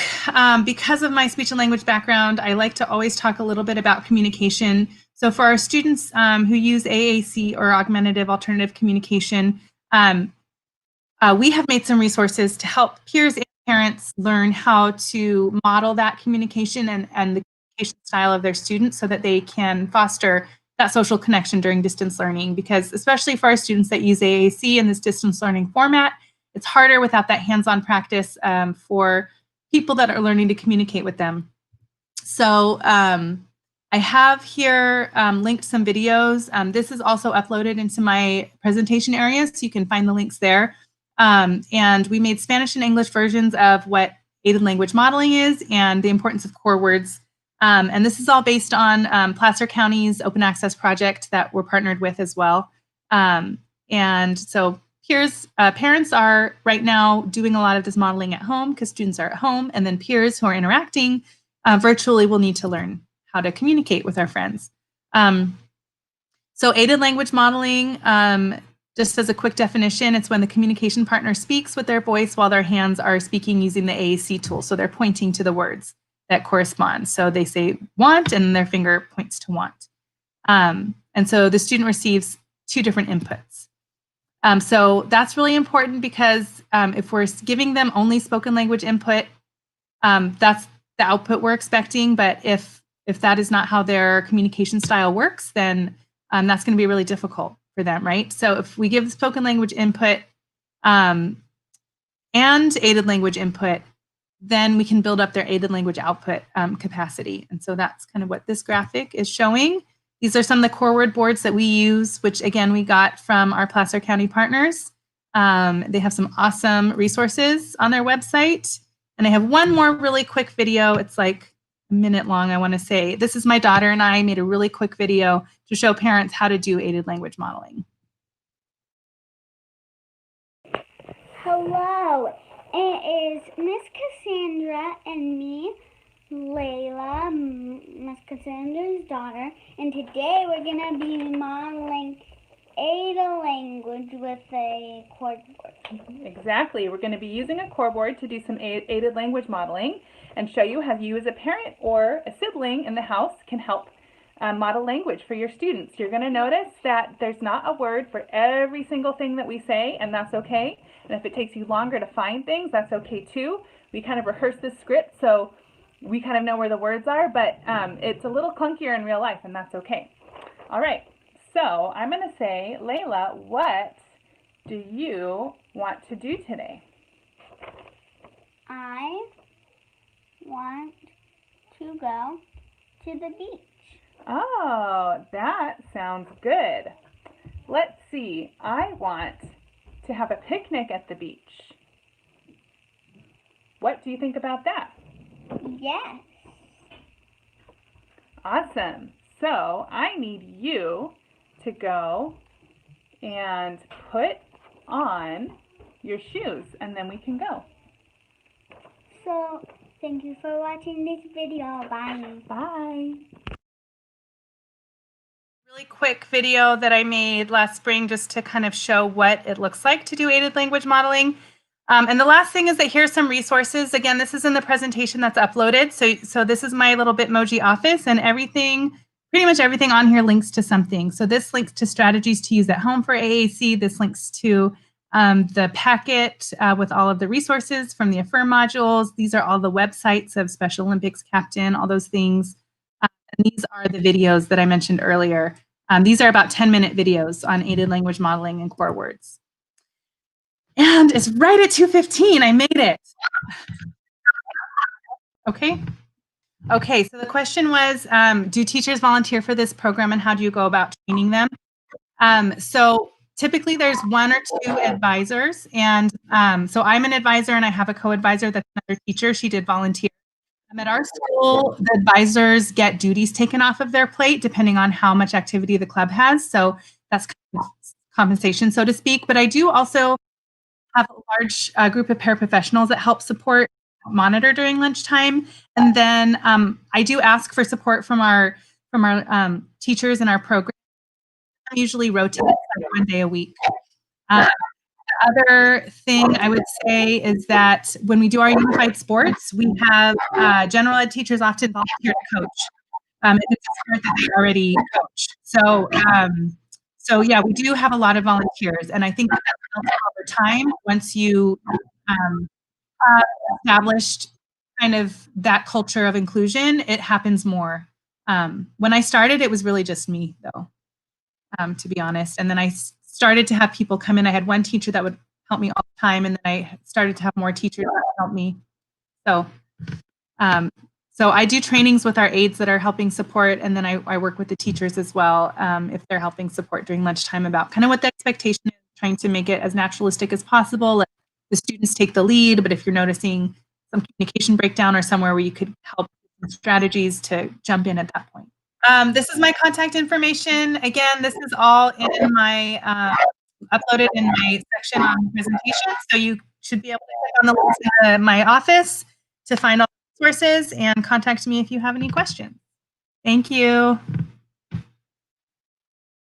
because of my speech and language background, I like to always talk a little bit about communication. So for our students who use AAC or augmentative alternative communication, we have made some resources to help peers and parents learn how to model that communication and the communication style of their students so that they can foster that social connection during distance learning. Because especially for our students that use AAC in this distance learning format, it's harder without that hands-on practice for people that are learning to communicate with them. So I have here linked some videos. This is also uploaded into my presentation area, so you can find the links there. And we made Spanish and English versions of what aided language modeling is and the importance of core words. And this is all based on Placer County's open access project that we're partnered with as well. And so parents are right now doing a lot of this modeling at home because students are at home, and then peers who are interacting virtually will need to learn how to communicate with our friends. So aided language modeling, just as a quick definition, it's when the communication partner speaks with their voice while their hands are speaking using the AAC tool. So they're pointing to the words that correspond. So they say want, and their finger points to want. And so the student receives two different inputs. So that's really important because if we're giving them only spoken language input, that's the output we're expecting. But if that is not how their communication style works, then that's going to be really difficult for them, right? So if we give spoken language input and aided language input, then we can build up their aided language output capacity. And so that's kind of what this graphic is showing. These are some of the core word boards that we use, which again, we got from our Placer County partners. They have some awesome resources on their website. And I have one more really quick video. It's like a minute long, I want to say. This is my daughter and I made a really quick video to show parents how to do aided language modeling. Hello, it is Miss Cassandra and me, Layla, Miss Cassandra's daughter, and today we're going to be modeling aided language with a cord board. Exactly. We're going to be using a core board to do some aided language modeling and show you how you as a parent or a sibling in the house can help model language for your students. You're going to notice that there's not a word for every single thing that we say, and that's okay. And if it takes you longer to find things, that's okay too. We kind of rehearse this script so we kind of know where the words are, but it's a little clunkier in real life, and that's okay. All right, so I'm going to say, Layla, what do you want to do today? I want to go to the beach. Oh, that sounds good. Let's see. I want to have a picnic at the beach. What do you think about that? Yes. Awesome. So I need you to go and put on your shoes, and then we can go. So, thank you for watching this video. Bye. Bye. Really quick video that I made last spring just to kind of show what it looks like to do aided language modeling. And the last thing is that here's some resources. Again, this is in the presentation that's uploaded. So this is my little Bitmoji office, and everything, pretty much everything on here links to something. So this links to strategies to use at home for AAC. This links to the packet with all of the resources from the Affirm modules. These are all the websites of Special Olympics captain, all those things. And these are the videos that I mentioned earlier. These are about 10-minute videos on aided language modeling and core words. And it's right at 2:15. I made it. Okay. Okay, so the question was, do teachers volunteer for this program, and how do you go about training them? So typically there's 1 or 2 advisors, and so I'm an advisor and I have a co-advisor that's another teacher. She did volunteer. At our school, the advisors get duties taken off of their plate depending on how much activity the club has. So that's kind of compensation, so to speak. But I do also have a large group of paraprofessionals that help support monitor during lunchtime. And then I do ask for support from our teachers in our program. I usually rotate 1 day a week. Other thing I would say is that when we do our unified sports, we have general ed teachers often volunteer to coach. If it's a sport that they already coach. So yeah, we do have a lot of volunteers, and I think that builds over time. Once you established kind of that culture of inclusion, it happens more. When I started, it was really just me, though, to be honest. And then I started to have people come in. I had one teacher that would help me all the time, and then I started to have more teachers that help me. So I do trainings with our aides that are helping support, and then I work with the teachers as well if they're helping support during lunchtime about kind of what the expectation is, trying to make it as naturalistic as possible. Let the students take the lead, but if you're noticing some communication breakdown or somewhere where you could help with strategies to jump in at that point. This is my contact information. Again, this is all in my uploaded in my section on the presentation. So you should be able to click on the links in my office to find all the resources and contact me if you have any questions. Thank you.